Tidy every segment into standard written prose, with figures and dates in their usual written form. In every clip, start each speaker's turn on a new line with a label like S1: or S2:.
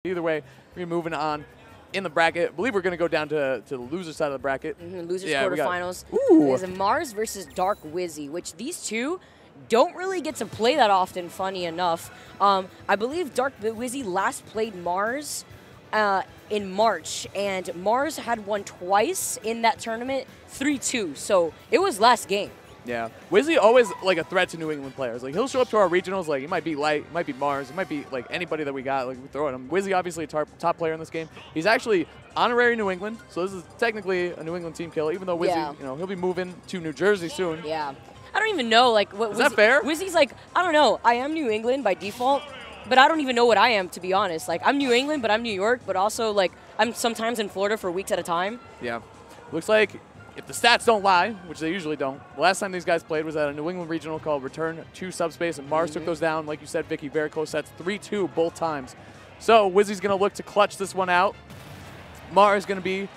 S1: either way, we're moving on in the bracket. I believe we're going to go down to the loser side of the bracket.
S2: Losers quarterfinals. There's a Mars versus Dark Wizzy, which these two don't really get to play that often, funny enough. I believe Dark Wizzy last played Mars in March, and Mars had won twice in that tournament, 3-2. So it was last game.
S1: Yeah, Wizzy always like a threat to New England players. Like he'll show up to our regionals, like he might be Light, it might be Mars, it might be like anybody that we got, like we throw at him. Wizzy obviously a top player in this game. He's actually honorary New England, so this is technically a New England team kill. Even though Wizzy, you know, he'll be moving to New Jersey soon.
S2: Yeah, I don't even know like what.
S1: Is that fair?
S2: Wizzy's like, I don't know. I am New England by default, but I don't even know what I am, to be honest. Like I'm New England, but I'm New York, but also like I'm sometimes in Florida for weeks at a time.
S1: Yeah, looks like, if the stats don't lie, which they usually don't, the last time these guys played was at a New England regional called Return to Subspace, and Mars took those down, like you said, Vicky, very close sets, 3-2 both times. So Wizzy's going to look to clutch this one out. Mars is going to be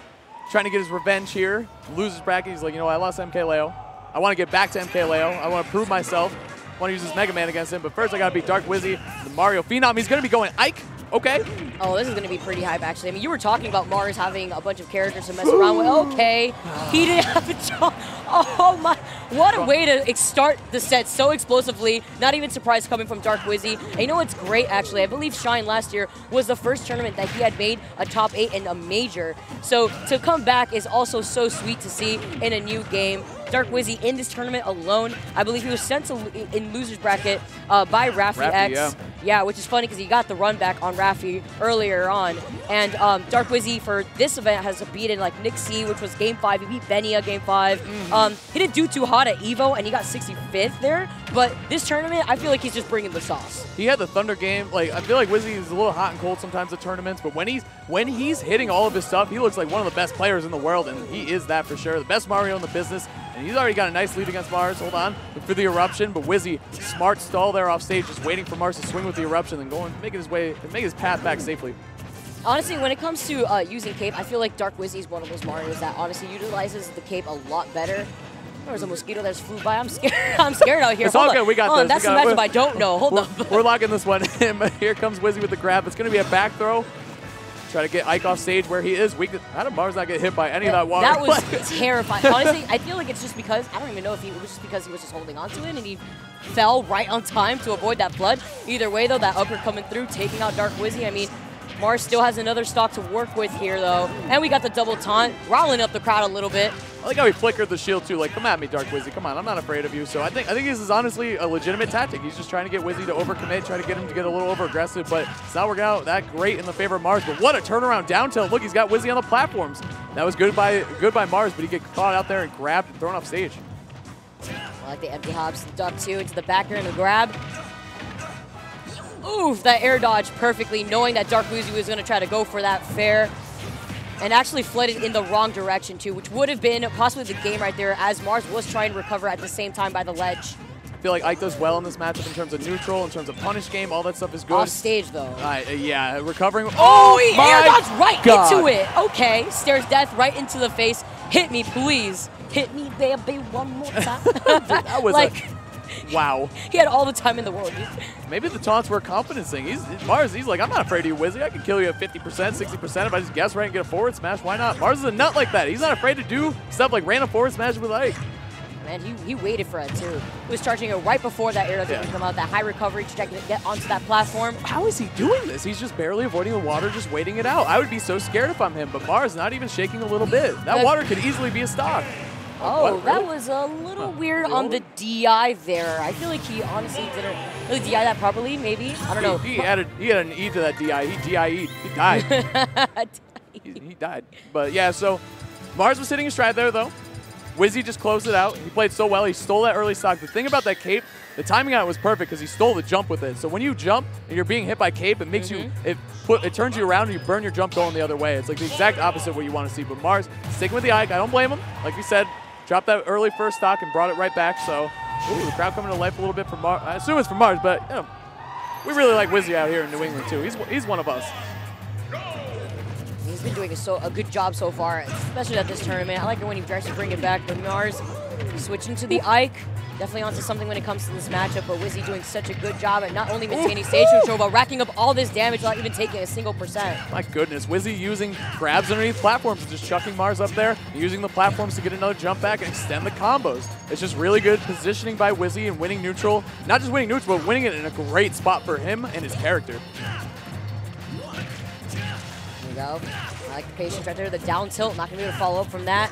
S1: trying to get his revenge here. Loses bracket, he's like, you know, I lost MK Leo. I want to get back to MK Leo. I want to prove myself. I want to use this Mega Man against him, but first I got to beat Dark Wizzy, the Mario Phenom. He's going to be going Ike. Okay.
S2: Oh, this is going to be pretty hype, actually. I mean, you were talking about Mars having a bunch of characters to mess around with. Okay. He didn't have a job. Oh, my. What a way to start the set so explosively. Not even surprised coming from Dark Wizzy. And you know what's great, actually? I believe Shine last year was the first tournament that he had made a top 8 in a major. So to come back is also so sweet to see in a new game. Dark Wizzy in this tournament alone, I believe he was sent to in losers bracket by Rafi X. Yeah, which is funny because he got the run back on Rafi earlier on. And Dark Wizzy for this event has beaten like Nick C, which was game 5. He beat Benia game 5. He didn't do too hot at Evo, and he got 65th there. But this tournament, I feel like he's just bringing the sauce.
S1: He had the Thunder game. Like I feel like Wizzy is a little hot and cold sometimes at tournaments, but when he's hitting all of his stuff, he looks like one of the best players in the world, and he is that for sure. The best Mario in the business. And he's already got a nice lead against Mars. Hold on for the eruption, but Wizzy, smart stall there off stage, just waiting for Mars to swing with the eruption and making his path back safely.
S2: Honestly, when it comes to using cape, I feel like Dark Wizzy is one of those Marios that honestly utilizes the cape a lot better. There's a mosquito that's flew by. I'm scared. I'm scared out here.
S1: It's all good. We got this.
S2: That's the matchup I don't know. Hold on.
S1: We're locking this one in. Here comes Wizzy with the grab. It's going to be a back throw. Try to get Ike off stage where he is. How did Mars not get hit by any of that water?
S2: That was terrifying. Honestly, I feel like it's just because, I don't even know if it was just because he was just holding on to it and he fell right on time to avoid that flood. Either way, though, that upper coming through, taking out Dark Wizzy. I mean, Mars still has another stock to work with here, though. And we got the double taunt, riling up the crowd a little bit.
S1: I like how he flickered the shield, too. Like, come at me, Dark Wizzy. Come on, I'm not afraid of you. So I think this is honestly a legitimate tactic. He's just trying to get Wizzy to overcommit, try to get him to get a little over-aggressive, but it's not working out that great in the favor of Mars. But what a turnaround down tilt. Look, he's got Wizzy on the platforms. That was good by Mars, but he get caught out there and grabbed and thrown off stage.
S2: I like the empty hops, duck two into the backer and the grab. Oof, that air dodge perfectly, knowing that Dark Wizzy was going to try to go for that fair. And actually flooded in the wrong direction, too, which would have been possibly the game right there, as Mars was trying to recover at the same time by the ledge.
S1: I feel like Ike does well in this matchup in terms of neutral, in terms of punish game. All that stuff is good.
S2: Off stage, though.
S1: Yeah, recovering.
S2: Oh, he air dodged right into it. Okay, stares death right into the face. Hit me, please. Hit me, baby, one more time.
S1: That was like, wow.
S2: He had all the time in the world.
S1: Maybe the taunts were a confidence thing. Mars, he's like, I'm not afraid of you, Wizzy. I can kill you at 50%, 60% if I just guess right and get a forward smash. Why not? Mars is a nut like that. He's not afraid to do stuff like random forward smash with Ike.
S2: Man, he waited for it, too. He was charging it right before that air dodge come out, that high recovery to get onto that platform.
S1: How is he doing this? He's just barely avoiding the water, just waiting it out. I would be so scared if I'm him, but Mars not even shaking a little bit. That water could easily be a stock.
S2: Oh, that was a little weird on the DI there. I feel like he honestly didn't really DI that properly, maybe. I don't know.
S1: He had an E to that DI. He DIE'd. He died. he died. But yeah, so Mars was hitting his stride there, though. Wizzy just closed it out. He played so well. He stole that early stock. The thing about that cape, the timing on it was perfect because he stole the jump with it. So when you jump and you're being hit by cape, it makes you, it turns you around and you burn your jump going the other way. It's like the exact opposite of what you want to see. But Mars, sticking with the Ike. I don't blame him. Like we said, dropped that early first stock and brought it right back. So the crowd coming to life a little bit for Mars. I assume it's for Mars, but you know, we really like Wizzy out here in New England too. He's one of us.
S2: He's been doing a good job so far, especially at this tournament. I like it when he tries to bring it back, but Mars switching to the Ike. Definitely onto something when it comes to this matchup, but Wizzy doing such a good job at not only maintaining stage control, but racking up all this damage without even taking a single percent.
S1: My goodness, Wizzy using grabs underneath platforms and just chucking Mars up there, using the platforms to get another jump back and extend the combos. It's just really good positioning by Wizzy and winning neutral. Not just winning neutral, but winning it in a great spot for him and his character.
S2: There we go. I like the patience right there. The down tilt, not going to be able to follow up from that.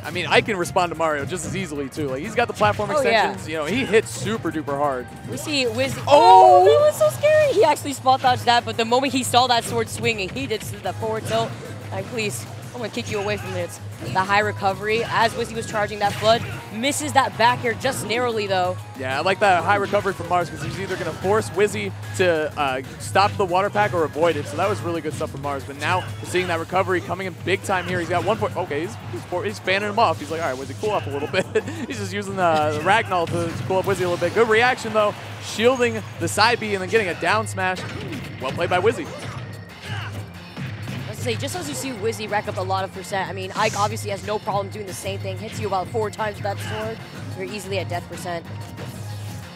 S1: I mean, I can respond to Mario just as easily, too. Like, he's got the platform extensions. You know, he hits super duper hard.
S2: We see Wizzy. Oh, that was so scary. He actually spot dodged that, but the moment he saw that sword swinging, he did the forward tilt. Like, please, I'm going to kick you away from this. The high recovery as Wizzy was charging that flood. Misses that back air just narrowly, though.
S1: Yeah, I like that high recovery from Mars because he's either going to force Wizzy to stop the water pack or avoid it. So that was really good stuff from Mars. But now we're seeing that recovery coming in big time here. He's got 1 point. Okay, he's fanning him off. He's like, all right, Wizzy, cool off a little bit. He's just using the Ragdoll to cool up Wizzy a little bit. Good reaction, though. Shielding the side B and then getting a down smash. Well played by Wizzy.
S2: Just as you see Wizzy rack up a lot of percent, I mean, Ike obviously has no problem doing the same thing. Hits you about 4 times with that sword. You're easily at death percent.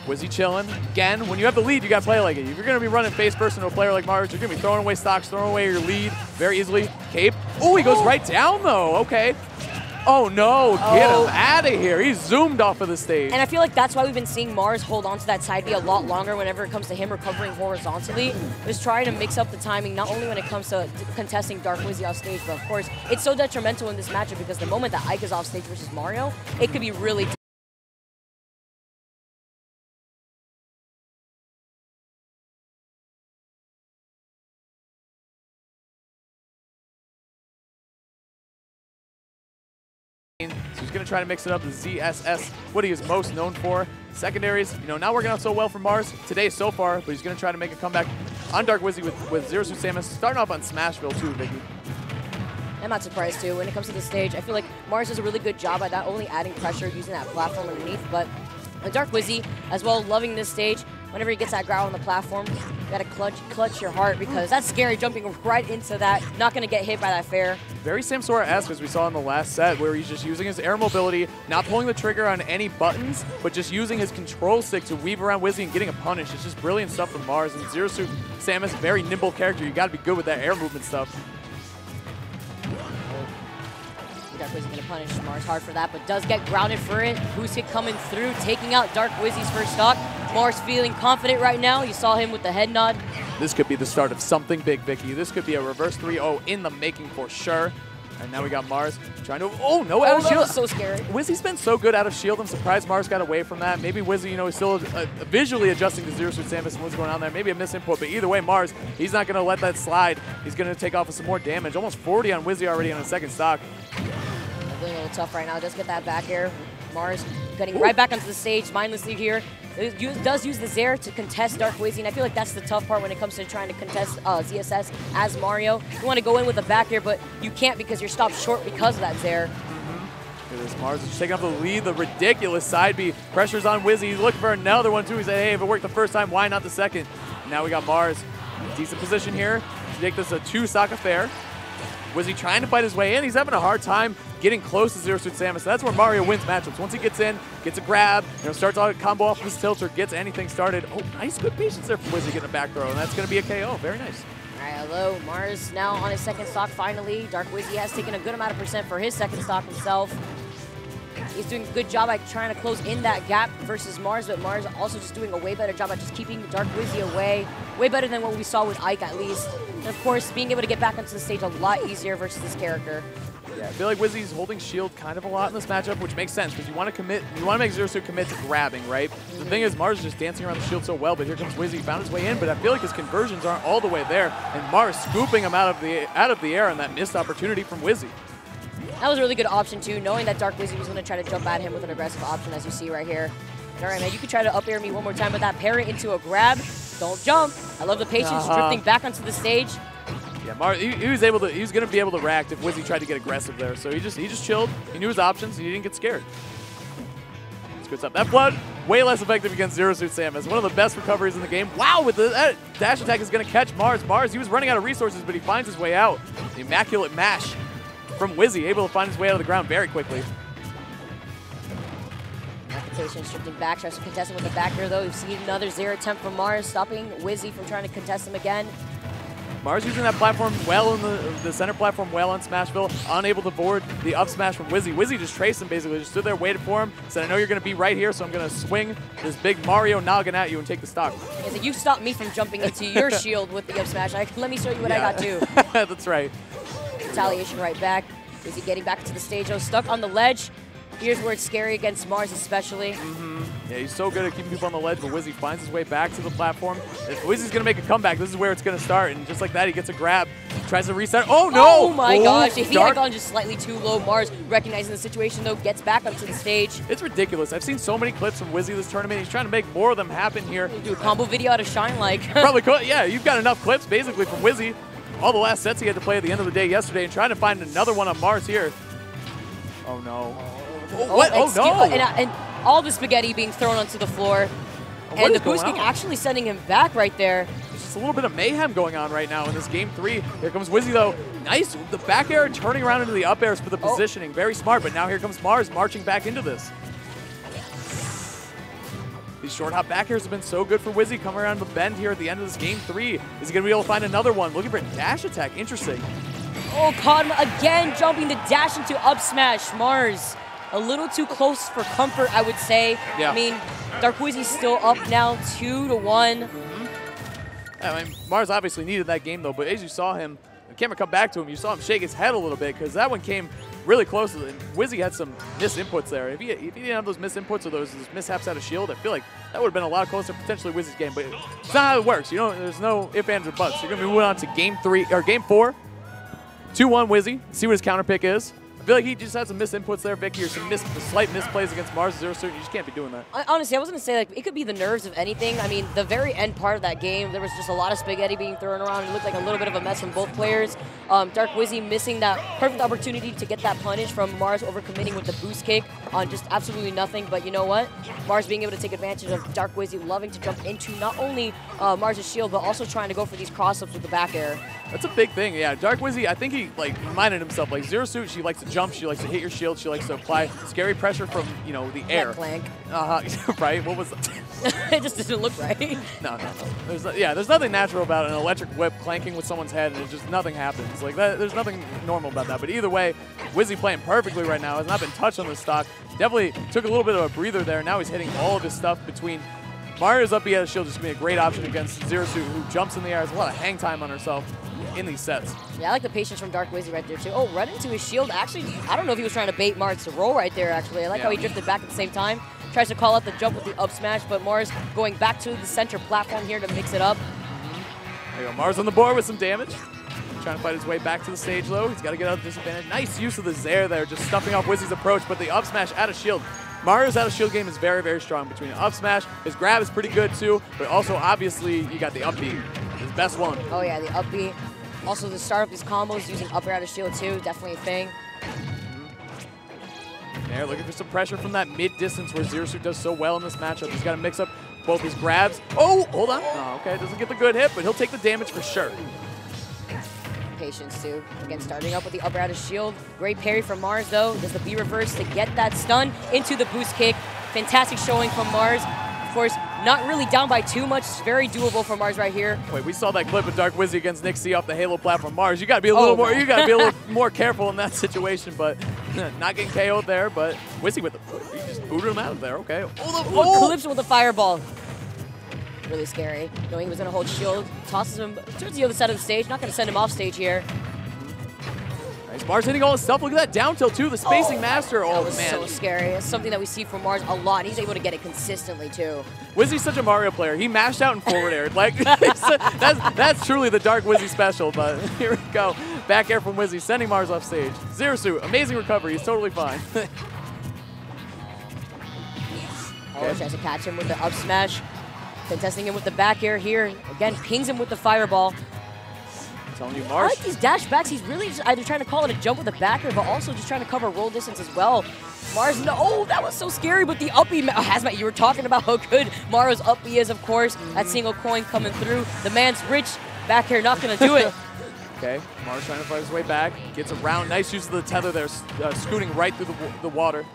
S1: Wizzy chilling. Again, when you have the lead, you got to play like it. If you're going to be running face first into a player like Mars, you're going to be throwing away stocks, throwing away your lead very easily. Cape. Oh, he goes right down, though. Okay. Oh, no. Get him out of here. He's zoomed off of the stage.
S2: And I feel like that's why we've been seeing Mars hold on to that side B a lot longer whenever it comes to him recovering horizontally. Just trying to mix up the timing, not only when it comes to contesting Dark Wizzy off stage, but of course, it's so detrimental in this matchup because the moment that Ike is off stage versus Mario, it could be really
S1: So he's going to try to mix it up. The ZSS, what he is most known for. Secondaries, you know, not working out so well for Mars today so far, but he's going to try to make a comeback on Dark Wizzy with Zero Suit Samus. Starting off on Smashville too, Vicky.
S2: I'm not surprised too. When it comes to the stage, I feel like Mars does a really good job at not only adding pressure using that platform underneath, but Dark Wizzy as well, loving this stage. Whenever he gets that growl on the platform, you gotta clutch your heart because that's scary jumping right into that. Not gonna get hit by that fair.
S1: Very Samsora-esque as we saw in the last set where he's just using his air mobility, not pulling the trigger on any buttons, but just using his control stick to weave around Wizzy and getting a punish. It's just brilliant stuff from Mars. And Zero Suit Samus, very nimble character. You gotta be good with that air movement stuff.
S2: Dark Wizzy gonna punish Mars hard for that, but does get grounded for it. Boost hit coming through, taking out Dark Wizzy's first stock. Mars feeling confident right now. You saw him with the head nod.
S1: This could be the start of something big, Vicky. This could be a reverse 3-0 in the making for sure. And now we got Mars trying to, oh, no out of shield.
S2: That was so scary.
S1: Wizzy's been so good out of shield. I'm surprised Mars got away from that. Maybe Wizzy, you know, is still visually adjusting to Zero Suit Samus and what's going on there. Maybe a misinput, but either way, Mars, he's not going to let that slide. He's going to take off with some more damage. Almost 40 on Wizzy already on a second stock.
S2: Feeling a little tough right now. Does get that back air. Mars getting right back onto the stage mindlessly here. Does use the Zair to contest Dark Wizzy, and I feel like that's the tough part when it comes to trying to contest ZSS as Mario. You want to go in with a back air, but you can't because you're stopped short because of that Zair.
S1: Look at this, Mars is taking up the lead, the ridiculous side B. Pressure's on Wizzy. He's looking for another one, too. He said, hey, if it worked the first time, why not the second? And now we got Mars. Decent position here to make this a 2-stock affair. Wizzy trying to fight his way in. He's having a hard time getting close to Zero Suit Samus. That's where Mario wins matchups. Once he gets in, gets a grab, you know, starts a combo off his tilt or gets anything started. Oh, nice, good patience there from Wizzy getting a back throw, and that's going to be a KO. Very nice.
S2: All right, hello. Mars now on his second stock finally. Dark Wizzy has taken a good amount of percent for his second stock himself. He's doing a good job at trying to close in that gap versus Mars, but Mars also just doing a way better job at just keeping Dark Wizzy away. Way better than what we saw with Ike, at least. And of course, being able to get back onto the stage a lot easier versus this character.
S1: Yeah, I feel like Wizzy's holding shield kind of a lot in this matchup, which makes sense because you want to make Zero Suit commit to grabbing, right? The thing is, Mars is just dancing around the shield so well, but here comes Wizzy, found his way in, but I feel like his conversions aren't all the way there, and Mars scooping him out of the air on that missed opportunity from Wizzy.
S2: That was a really good option too, knowing that Dark Wizzy was going to try to jump at him with an aggressive option, as you see right here. All right, man, you can try to up air me one more time with that. Parry into a grab. Don't jump. I love the patience, drifting back onto the stage.
S1: Yeah, Mars, he was going to be able to react if Wizzy tried to get aggressive there. So he just chilled. He knew his options, and he didn't get scared. That's good stuff. That flood, way less effective against Zero Suit Samus. One of the best recoveries in the game. Wow, with that dash attack is going to catch Mars. Mars, he was running out of resources, but he finds his way out. The immaculate mash from Wizzy, able to find his way out of the ground very quickly.
S2: Patience shifting back, tries to contest him with the back air though. We've seen another 0 attempt from Mars, stopping Wizzy from trying to contest him again.
S1: Mars using that platform well in the center platform well on Smashville, unable to board the up smash from Wizzy. Wizzy just traced him basically, just stood there, waited for him, said, I know you're going to be right here, so I'm going to swing this big Mario noggin at you and take the stock.
S2: He said, you stopped me from jumping into your shield with the up smash. Let me show you what I got too.
S1: That's right.
S2: Retaliation right back. Wizzy getting back to the stage though, stuck on the ledge. Here's where it's scary against Mars especially.
S1: Yeah, he's so good at keeping people on the ledge, but Wizzy finds his way back to the platform. If Wizzy's going to make a comeback, this is where it's going to start. And just like that, he gets a grab, tries to reset. Oh, no!
S2: Oh, my gosh. If he had gone just slightly too low, Mars, recognizing the situation, though, gets back onto the stage.
S1: It's ridiculous. I've seen so many clips from Wizzy this tournament. He's trying to make more of them happen here.
S2: Do a combo video out of Shine like.
S1: Probably could. Yeah, you've got enough clips, basically, from Wizzy. All the last sets he had to play at the end of the day yesterday and trying to find another one on Mars here. Oh, no. What? Oh, no.
S2: And all the spaghetti being thrown onto the floor. And the boost kick actually sending him back right there.
S1: There's just a little bit of mayhem going on right now in this game 3. Here comes Wizzy, though. Nice. The back air turning around into the up airs for the positioning. Very smart. But now here comes Mars marching back into this. These short hop back airs have been so good for Wizzy coming around the bend here at the end of this game 3. Is he going to be able to find another one? Looking for a dash attack. Interesting.
S2: Oh, caught him again, jumping the dash into up smash. Mars. A little too close for comfort, I would say.
S1: Yeah.
S2: I mean, Dark Wizzy's still up now, 2-1.
S1: Yeah, I mean, Mars obviously needed that game, though, but as you saw him, the camera come back to him, you saw him shake his head a little bit because that one came really close. And Wizzy had some misinputs there. If he didn't have those misinputs or those mishaps out of shield, I feel like that would have been a lot closer potentially Wizzy's game. But it's not how it works. You know, there's no ifs, ands, or buts. You're going to be moving on to game 4. 2-1 Wizzy. See what his counter pick is. I feel like he just had some misinputs there, Vicky, or some slight misplays against Mars 0 Suit. You just can't be doing that.
S2: Honestly, I was going to say, like, it could be the nerves of anything. I mean, the very end part of that game, there was just a lot of spaghetti being thrown around. It looked like a little bit of a mess from both players. Dark Wizzy missing that perfect opportunity to get that punish from Mars overcommitting with the boost kick on just absolutely nothing. But you know what? Mars being able to take advantage of Dark Wizzy loving to jump into not only Mars' shield, but also trying to go for these cross-ups with the back air.
S1: That's a big thing, yeah. Dark Wizzy, I think he reminded himself, like, 0 Suit, she likes to jump, she likes to hit your shield, she likes to apply scary pressure from, you know, the air.
S2: Clank.
S1: Right? What was that?
S2: It just didn't look right.
S1: No. There's nothing natural about an electric whip clanking with someone's head, and nothing happens. Like that, there's nothing normal about that. But either way, Wizzy playing perfectly right now, has not been touched on the stock. Definitely took a little bit of a breather there. Now he's hitting all of his stuff between Mario's up, he has a shield, just going to be a great option against 0 Suit, who jumps in the air, has a lot of hang time on herself in these sets.
S2: Yeah, I like the patience from Dark Wizzy right there, too. Oh, right into his shield. Actually, I don't know if he was trying to bait Mars to roll right there, actually. I like how he drifted back at the same time. Tries to call out the jump with the up smash, but Mars going back to the center platform here to mix it up.
S1: There you go, Mars on the board with some damage. Trying to fight his way back to the stage, though. He's got to get out of disadvantage. Nice use of the Zair there, just stuffing off Wizzy's approach, but the up smash out of shield. Mario's out of shield game is very, very strong between up smash. His grab is pretty good, too, but also, obviously, you got the up B, his best one.
S2: Oh, yeah, the up B. Also, the start of these combos using up air out of shield, too, definitely a thing.
S1: There, looking for some pressure from that mid-distance where 0 Suit does so well in this matchup. He's got to mix up both his grabs. Oh, hold on. Oh, okay, doesn't get the good hit, but he'll take the damage for sure.
S2: Patience, too. Again, starting up with the up air out of shield. Great parry from Mars, though. Does the B reverse to get that stun into the boost kick. Fantastic showing from Mars. Of course, not really down by too much. It's very doable for Mars right here.
S1: Wait, we saw that clip of Dark Wizzy against Nick C off the Halo platform. Mars, you got to be a little more. You got to be a little more careful in that situation. But not getting KO'd there. But Wizzy with the, he just booted him out of there. Okay.
S2: Oh, clips him with a fireball. Really scary. Knowing he was gonna hold shield, tosses him towards the other side of the stage. Not gonna send him off stage here.
S1: Nice. Mars hitting all his stuff. Look at that down tilt too. The spacing master. Oh,
S2: that was
S1: man.
S2: So scary. It's something that we see from Mars a lot. He's able to get it consistently too.
S1: Wizzy's such a Mario player. He mashed out and forward aired. Like that's truly the Dark Wizzy special. But here we go. Back air from Wizzy, sending Mars off stage. 0 Suit, amazing recovery. He's totally fine.
S2: Oh, tries to catch him with the up smash. Contesting him with the back air here. Again, pings him with the fireball.
S1: I'm telling you,
S2: I
S1: Mars.
S2: like these dash backs. He's really just either trying to call it a jump with the back air, but also just trying to cover roll distance as well. Mars, no, oh, that was so scary, but the up B, Hazmat, you were talking about how good Mario's up B is, of course. That single coin coming through. The man's rich. Back air not going to do it.
S1: Okay, Mars trying to fight his way back. Gets around. Nice use of the tether there, scooting right through the water.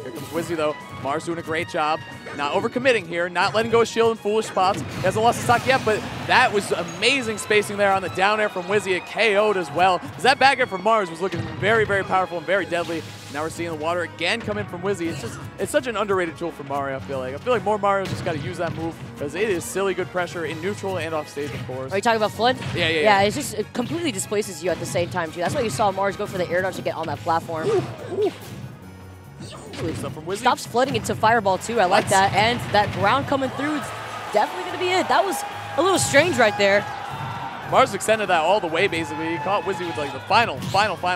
S1: Here comes Wizzy, though. Mars doing a great job. Not overcommitting here, not letting go of shield in foolish spots. He hasn't lost the stock yet, but that was amazing spacing there on the down air from Wizzy. It KO'd as well. Because that back air from Mars was looking very, very powerful and very deadly. Now we're seeing the water again come in from Wizzy. It's such an underrated tool for Mario, I feel like. I feel like more Mario just got to use that move because it is silly good pressure in neutral and off stage, of course.
S2: Are you talking about Flood?
S1: Yeah.
S2: Yeah, it completely displaces you at the same time, too. That's why you saw Mars go for the air dodge to get on that platform.
S1: Ooh. Stuff from Wizzy.
S2: Stops flooding into Fireball, too. I like that. And that ground coming through is definitely going to be it. That was a little strange right there.
S1: Mars extended that all the way, basically. He caught Wizzy with like the final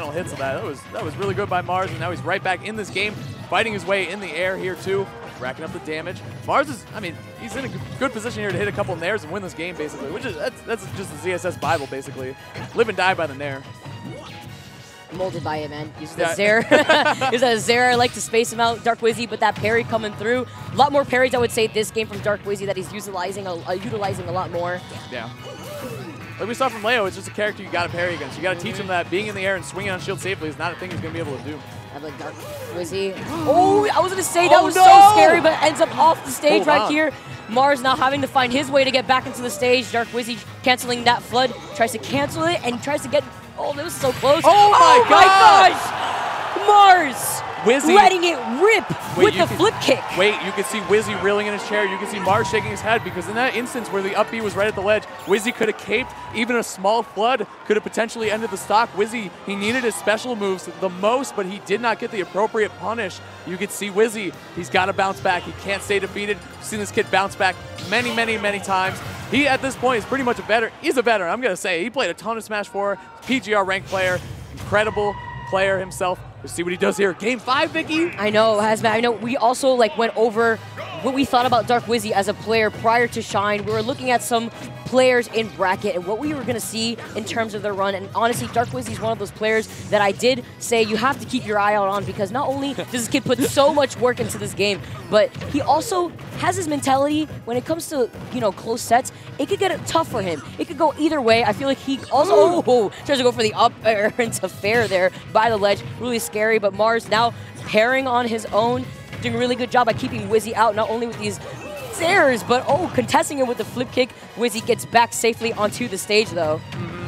S1: hits of that. That was really good by Mars, and now he's right back in this game, fighting his way in the air here too, racking up the damage. Mars is, I mean, he's in a good position here to hit a couple nairs and win this game, basically, which is, that's just the ZSS Bible, basically. Live and die by the nair.
S2: Molded by it, man. Uses the Zare. Uses a Zare. I like to space him out. Dark Wizzy, but that parry coming through. A lot more parries, I would say, this game from Dark Wizzy that he's utilizing a lot more.
S1: Yeah. Like we saw from Leo, it's just a character you got to parry against. You got to teach him that being in the air and swinging on shield safely is not a thing he's going to be able to do.
S2: I have like Dark Wizzy. Oh, I was going to say that was so scary, but ends up off the stage right here. Mars now having to find his way to get back into the stage. Dark Wizzy canceling that flood, tries to cancel it and tries to get. Oh, that was so close.
S1: Oh my gosh!
S2: Mars
S1: Wizzy
S2: letting it rip with the flip kick.
S1: Wait, you can see Wizzy reeling in his chair. You can see Mars shaking his head because in that instance where the up B was right at the ledge, Wizzy could have caped. Even a small flood could have potentially ended the stock. Wizzy, he needed his special moves the most, but he did not get the appropriate punish. You could see Wizzy, he's got to bounce back. He can't stay defeated. We've seen this kid bounce back many, many, many times. He, at this point, is pretty much a veteran. He's a veteran, I'm going to say. He played a ton of Smash 4, PGR ranked player, incredible player himself. Let's see what he does here. Game 5, Vicky.
S2: I know, Hazmat. I know we also went over what we thought about Dark Wizzy as a player prior to Shine. We were looking at some players in bracket and what we were going to see in terms of their run. And honestly, Dark Wizzy is one of those players that I did say you have to keep your eye out on because not only does this kid put so much work into this game, but he also has his mentality when it comes to, close sets. It could get tough for him. It could go either way. I feel like he also tries to go for the up air into fair there by the ledge. Really scary, but Mars now pairing on his own, doing a really good job by keeping Wizzy out, not only with these airs, but contesting it with the flip kick. Wizzy gets back safely onto the stage, though.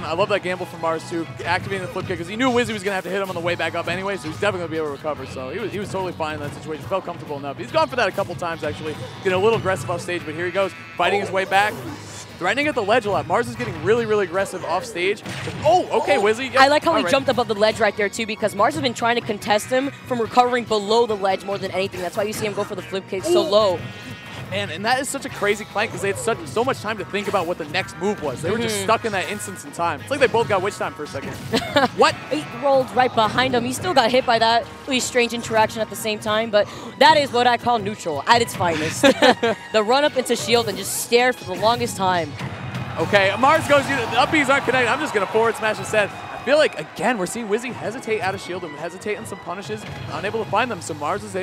S1: I love that gamble from Mars, too, activating the flip kick, because he knew Wizzy was going to have to hit him on the way back up anyway, so he's definitely going to be able to recover. So he was totally fine in that situation, felt comfortable enough. He's gone for that a couple times, actually, getting a little aggressive off stage, but here he goes, fighting his way back. Threatening at the ledge a lot. Mars is getting really, really aggressive off stage. Oh, okay, Wizzy. Yep.
S2: I like how he jumped above the ledge right there, too, because Mars has been trying to contest him from recovering below the ledge more than anything. That's why you see him go for the flip kick so low.
S1: Man, and that is such a crazy clank because they had so much time to think about what the next move was. They were just stuck in that instance in time. It's like they both got witch time for a second. What?
S2: He rolled right behind him. He still got hit by that really strange interaction at the same time, but that is what I call neutral at its finest. The run up into shield and just stare for the longest time.
S1: Okay, Mars goes, the up Bs aren't connected. I'm just going to forward smash instead. I feel like, again, we're seeing Wizzy hesitate out of shield and hesitate on some punishes, unable to find them. So Mars is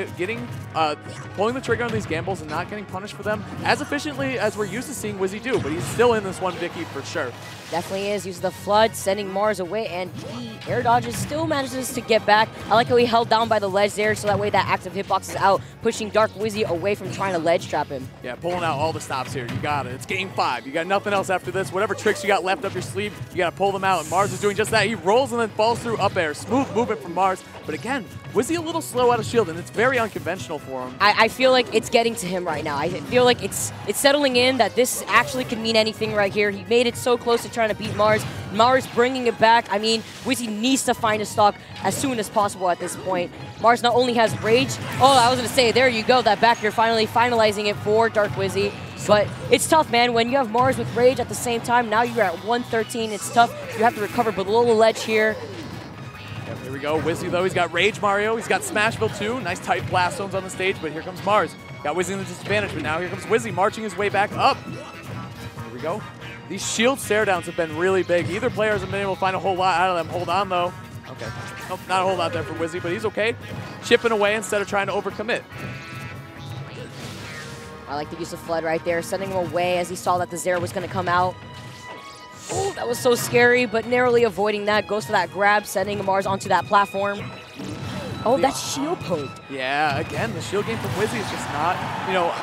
S1: pulling the trigger on these gambles and not getting punished for them as efficiently as we're used to seeing Wizzy do, but he's still in this one, Vicky, for sure.
S2: Definitely is. Uses the flood, sending Mars away, and he air dodges, still manages to get back. I like how he held down by the ledge there, so that way that active hitbox is out, pushing Dark Wizzy away from trying to ledge trap him.
S1: Yeah, pulling out all the stops here. You got it. It's game 5. You got nothing else after this. Whatever tricks you got left up your sleeve, you got to pull them out, and Mars is doing just that. He rolls and then falls through up air. Smooth movement from Mars, but again, Wizzy a little slow out of shield, and it's very unconventional for him.
S2: I feel like it's getting to him right now. I feel like it's settling in that this actually could mean anything right here. He made it so close to trying to beat Mars. Mars bringing it back. I mean, Wizzy needs to find a stock as soon as possible at this point. Mars not only has Rage. Oh, I was going to say, there you go. That back air finally finalizing it for Dark Wizzy. But it's tough, man. When you have Mars with Rage at the same time, now you're at 113. It's tough. You have to recover below the ledge here.
S1: Yep, here we go. Wizzy, though, he's got Rage Mario. He's got Smashville, too. Nice tight blast zones on the stage, but here comes Mars. Got Wizzy in the disadvantage, but now here comes Wizzy marching his way back up. Here we go. These shield stare downs have been really big. Either player hasn't been able to find a whole lot out of them. Hold on, though. Okay. Nope, not a whole lot there for Wizzy, but he's okay. Chipping away instead of trying to overcommit.
S2: I like the use of Flood right there, sending him away as he saw that the Zero was going to come out. Oh, that was so scary, but narrowly avoiding that. Goes for that grab, sending Mars onto that platform. Oh, that's shield poke.
S1: Yeah, again, the shield game from Wizzy is just not,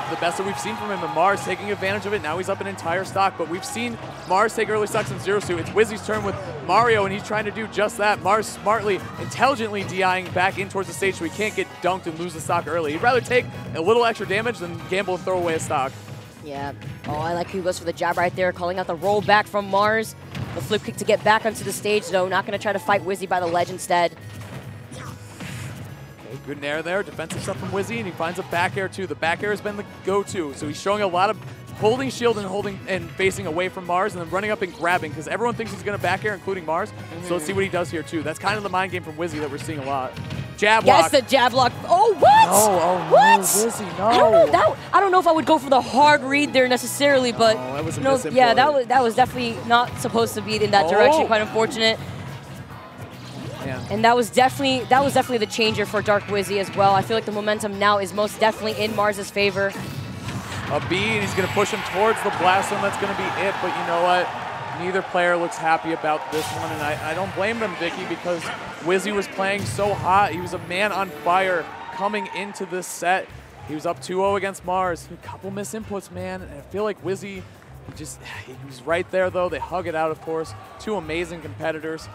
S1: the best that we've seen from him. And Mars taking advantage of it. Now he's up an entire stock, but we've seen Mars take early stocks in Zero Suit. It's Wizzy's turn with Mario, and he's trying to do just that. Mars smartly, intelligently DIing back in towards the stage so he can't get dunked and lose the stock early. He'd rather take a little extra damage than gamble and throw away a stock.
S2: Yeah. Oh, I like he goes for the jab right there, calling out the roll back from Mars. The flip kick to get back onto the stage, though. Not going to try to fight Wizzy by the ledge instead.
S1: Okay, good nair there. Defensive stuff from Wizzy, and he finds a back air, too. The back air has been the go-to, so he's showing a lot of holding shield and facing away from Mars, and then running up and grabbing, because everyone thinks he's going to back air, including Mars. So let's see what he does here, too. That's kind of the mind game from Wizzy that we're seeing a lot. Jab lock.
S2: Yes, the jab lock. Oh, what?
S1: No, Wizzy, no.
S2: I don't know if I would go for the hard read there necessarily, but
S1: that was a
S2: yeah, that was definitely not supposed to be in that direction. Quite unfortunate.
S1: Yeah.
S2: And that was definitely the changer for Dark Wizzy as well. I feel like the momentum now is most definitely in Mars's favor.
S1: A bead, he's going to push him towards the blast zone. That's going to be it, but you know what? Neither player looks happy about this one, and I don't blame them, Vicky, because Wizzy was playing so hot. He was a man on fire coming into this set. He was up 2-0 against Mars. A couple missed inputs, man, and I feel like Wizzy, he was right there, though. They hug it out, of course. Two amazing competitors.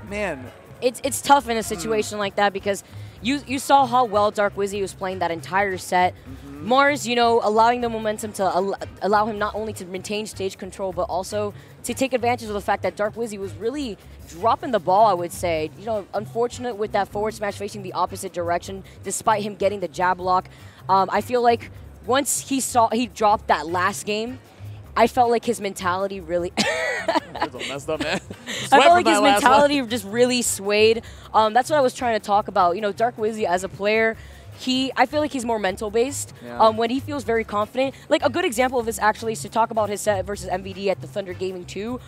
S1: Man.
S2: It's tough in a situation like that because you saw how well Dark Wizzy was playing that entire set. Mars, allowing the momentum to allow him not only to maintain stage control, but also to take advantage of the fact that Dark Wizzy was really dropping the ball, I would say. Unfortunate with that forward smash facing the opposite direction, despite him getting the jab lock. I feel like once he dropped that last game, I felt like his mentality really...
S1: That's all messed up, man.
S2: I felt like his mentality just really swayed. That's what I was trying to talk about. Dark Wizzy as a player, I feel like he's more mental based.
S1: Yeah.
S2: When he feels very confident. Like a good example of this actually is to talk about his set versus MVD at the Thunder Gaming 2,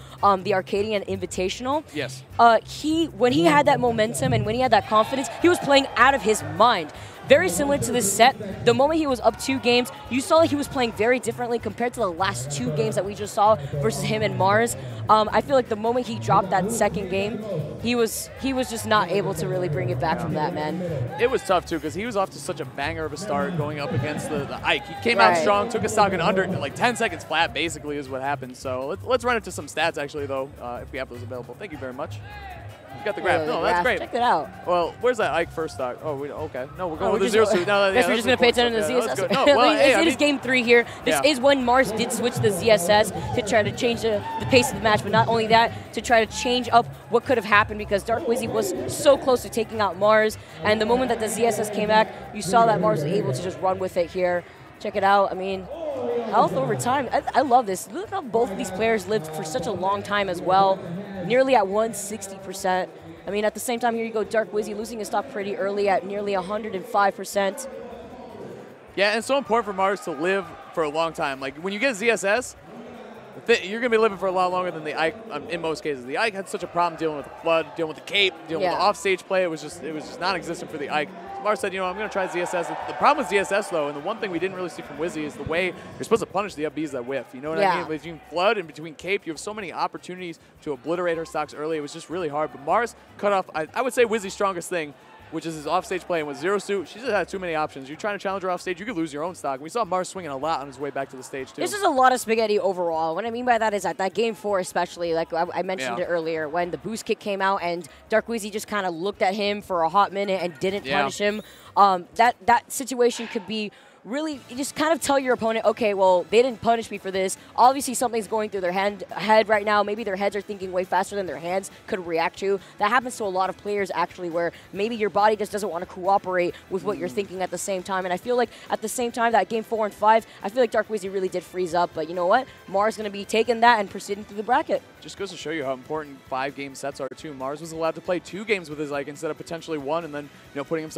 S2: the Arcadian Invitational.
S1: Yes.
S2: When he had that momentum and when he had that confidence, he was playing out of his mind. Very similar to this set, the moment he was up 2 games, you saw that he was playing very differently compared to the last 2 games that we just saw versus him and Mars. I feel like the moment he dropped that second game, he was just not able to really bring it back from that, man.
S1: It was tough, too, because he was off to such a banger of a start going up against the Ike. He came out strong, took a stock in under, like 10 seconds flat, basically, is what happened. So let's run into some stats, actually, though, if we have those available. Thank you very much. You got the graph. No, that's great.
S2: Check it out.
S1: Well, where's that Ike first stock? Oh, okay. No, we're going with the Zero Suit. No,
S2: I guess we're just going to pay attention to the ZSS.
S1: No, well,
S2: it is game 3 here. This is when Mars did switch the ZSS to try to change the pace of the match, but not only that, to try to change up what could have happened because Dark Wizzy was so close to taking out Mars, and the moment that the ZSS came back, you saw that Mars was able to just run with it here. Check it out. I mean, health over time. I love this. Look how both of these players lived for such a long time as well, nearly at 160%. I mean, at the same time, here you go, Dark Wizzy losing his stock pretty early at nearly 105%.
S1: Yeah, and it's so important for Mars to live for a long time. Like, when you get ZSS, you're going to be living for a lot longer than the Ike in most cases. The Ike had such a problem dealing with the flood, dealing with the cape, dealing with the offstage play. It was just non-existent for the Ike. So Mars said, I'm going to try ZSS. The problem with ZSS, though, and the one thing we didn't really see from Wizzy is the way you're supposed to punish the up Bs that whiff. You know what I mean? Between flood and between cape, you have so many opportunities to obliterate her stocks early. It was just really hard. But Mars cut off, I would say, Wizzy's strongest thing, which is his offstage play. And with Zero Suit, she just had too many options. You're trying to challenge her offstage, you could lose your own stock. We saw Mars swinging a lot on his way back to the stage, too.
S2: This is a lot of spaghetti overall. What I mean by that is that game 4 especially, like I mentioned it earlier, when the boost kick came out and Dark Wizzy just kind of looked at him for a hot minute and didn't punish him. That situation could be really, you just kind of tell your opponent, okay, well, they didn't punish me for this. Obviously, something's going through their head right now. Maybe their heads are thinking way faster than their hands could react to. That happens to a lot of players, actually, where maybe your body just doesn't want to cooperate with what you're thinking at the same time. And I feel like at the same time, that game 4 and 5, I feel like Dark Wizzy really did freeze up. But you know what? Mars going to be taking that and proceeding through the bracket.
S1: Just goes to show you how important 5-game sets are, too. Mars was allowed to play 2 games with his Ike instead of potentially 1, and then, putting himself